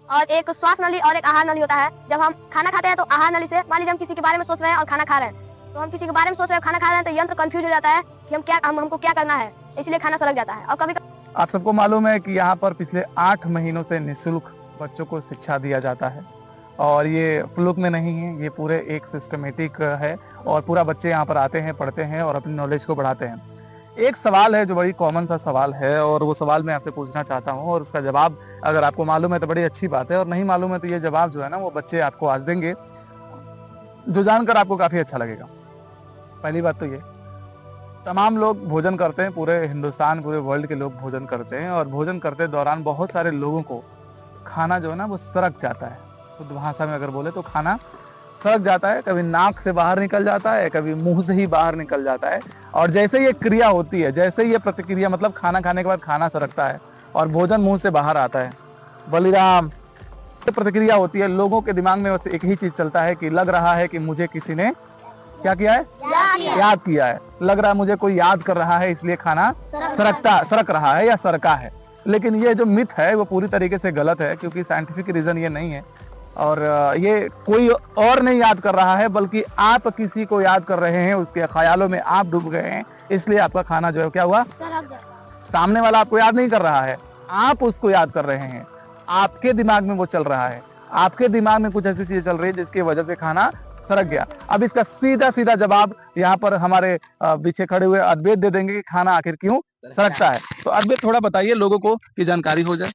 और एक श्वास नली और एक आहार नली होता है। जब हम खाना खाते हैं तो आहार नली से, मान लीजिए हम किसी के बारे में सोच रहे हैं और खाना खा रहे हैं, तो हम किसी के बारे में सोच रहे हैं खाना खा रहे हैं, तो यंत्र कंफ्यूज हो जाता है कि हमको क्या करना है, इसलिए खाना सड़क जाता है। और कभी आप सबको मालूम है कि यहाँ पर पिछले 8 महीनों से निःशुल्क बच्चों को शिक्षा दिया जाता है और ये फ्लूक में नहीं है, ये पूरे एक सिस्टमेटिक है और पूरा बच्चे यहाँ पर आते हैं, पढ़ते हैं और अपनी नॉलेज को बढ़ाते हैं। एक सवाल है जो बड़ी कॉमन सा सवाल है और वो सवाल मैं आपसे पूछना चाहता हूँ और उसका जवाब अगर आपको मालूम है तो बड़ी अच्छी बात है और नहीं मालूम है तो ये जवाब जो है ना वो बच्चे आपको आज देंगे, जो जानकर आपको काफी अच्छा लगेगा। पहली बात तो ये, तमाम लोग भोजन करते हैं, पूरे हिंदुस्तान पूरे वर्ल्ड के लोग भोजन करते हैं और भोजन करते दौरान बहुत सारे लोगों को खाना जो है ना वो सरक जाता है। शुद्ध भाषा में अगर बोले तो खाना सरक जाता है, कभी नाक से बाहर निकल जाता है, कभी मुंह से ही बाहर निकल जाता है। और जैसे ये क्रिया होती है, जैसे ये प्रतिक्रिया, मतलब खाना खाने के बाद खाना सरकता है और भोजन मुंह से बाहर आता है, बलिराम ये प्रतिक्रिया होती है, लोगों के दिमाग में बस एक ही चीज चलता है कि लग रहा है कि मुझे किसी ने क्या किया है, याद किया है, लग रहा है मुझे कोई याद कर रहा है इसलिए खाना सरक रहा है या सरका है। लेकिन ये जो मिथ है वो पूरी तरीके से गलत है, क्योंकि साइंटिफिक रीजन ये नहीं है और ये कोई और नहीं याद कर रहा है बल्कि आप किसी को याद कर रहे हैं, उसके ख्यालों में आप डूब गए हैं, इसलिए आपका खाना जो है क्या हुआ, सामने वाला आपको याद नहीं कर रहा है, आप उसको याद कर रहे हैं, आपके दिमाग में वो चल रहा है, आपके दिमाग में कुछ ऐसी चीजें चल रही है जिसकी वजह से खाना सरक गया। अब इसका सीधा सीधा जवाब यहाँ पर हमारे पीछे खड़े हुए अद्वैत दे देंगे कि खाना आखिर क्यों सरकता है। तो अद्वैत थोड़ा बताइए लोगों को कि जानकारी हो जाए।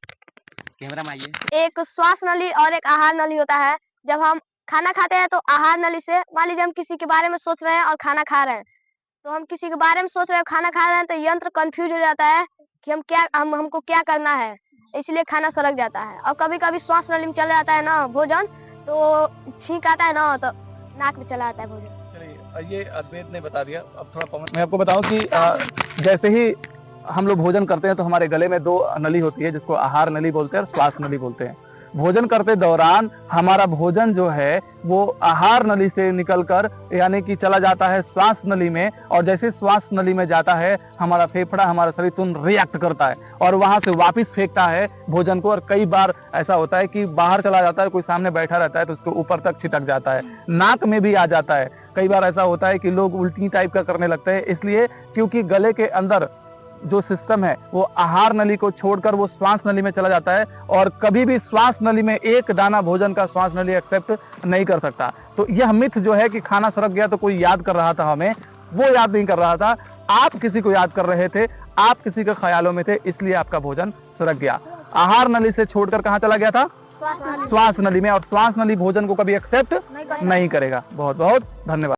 कैमरा में आइए। एक श्वास नली और एक आहार नली होता है। जब हम खाना खाते हैं तो आहार नली से, मान लीजिए हम किसी के बारे में सोच रहे हैं और खाना खा रहे हैं, तो हम किसी के बारे में सोच रहे हैं खाना खा रहे हैं, तो यंत्र कंफ्यूज हो जाता है कि हमको क्या करना है, इसलिए खाना सड़क जाता है। और कभी कभी श्वास नली में चला जाता है ना भोजन, तो छींक आता है ना, तो नाक में चला आता है भोजन। चलिए ये अद्वैत ने बता दिया। अब थोड़ा पवन मैं आपको बताऊं कि जैसे ही हम लोग भोजन करते हैं तो हमारे गले में 2 नली होती है जिसको आहार नली बोलते हैं और श्वास नली बोलते हैं। भोजन करते दौरान हमारा भोजन जो है वो आहार नली से निकलकर यानी कि चला जाता है श्वास नली में, और जैसे श्वास नली में जाता है हमारा फेफड़ा, हमारा शरीर तुरंत रिएक्ट करता है और वहां से वापस फेंकता है भोजन को। और कई बार ऐसा होता है कि बाहर चला जाता है, कोई सामने बैठा रहता है तो उसको ऊपर तक छिटक जाता है, नाक में भी आ जाता है। कई बार ऐसा होता है कि लोग उल्टी टाइप का करने लगते हैं, इसलिए क्योंकि गले के अंदर जो सिस्टम है वो आहार नली को छोड़कर वो श्वास नली में चला जाता है और कभी भी श्वास नली में एक दाना भोजन का श्वास नली एक्सेप्ट नहीं कर सकता। तो यह मिथ जो है कि खाना सरक गया तो कोई याद कर रहा था, हमें वो याद नहीं कर रहा था, आप किसी को याद कर रहे थे, आप किसी के ख्यालों में थे, इसलिए आपका भोजन सरक गया। आहार नली से छोड़कर कहाँ चला गया था, श्वास नली में, और श्वास नली भोजन को कभी एक्सेप्ट नहीं करेगा। बहुत बहुत धन्यवाद।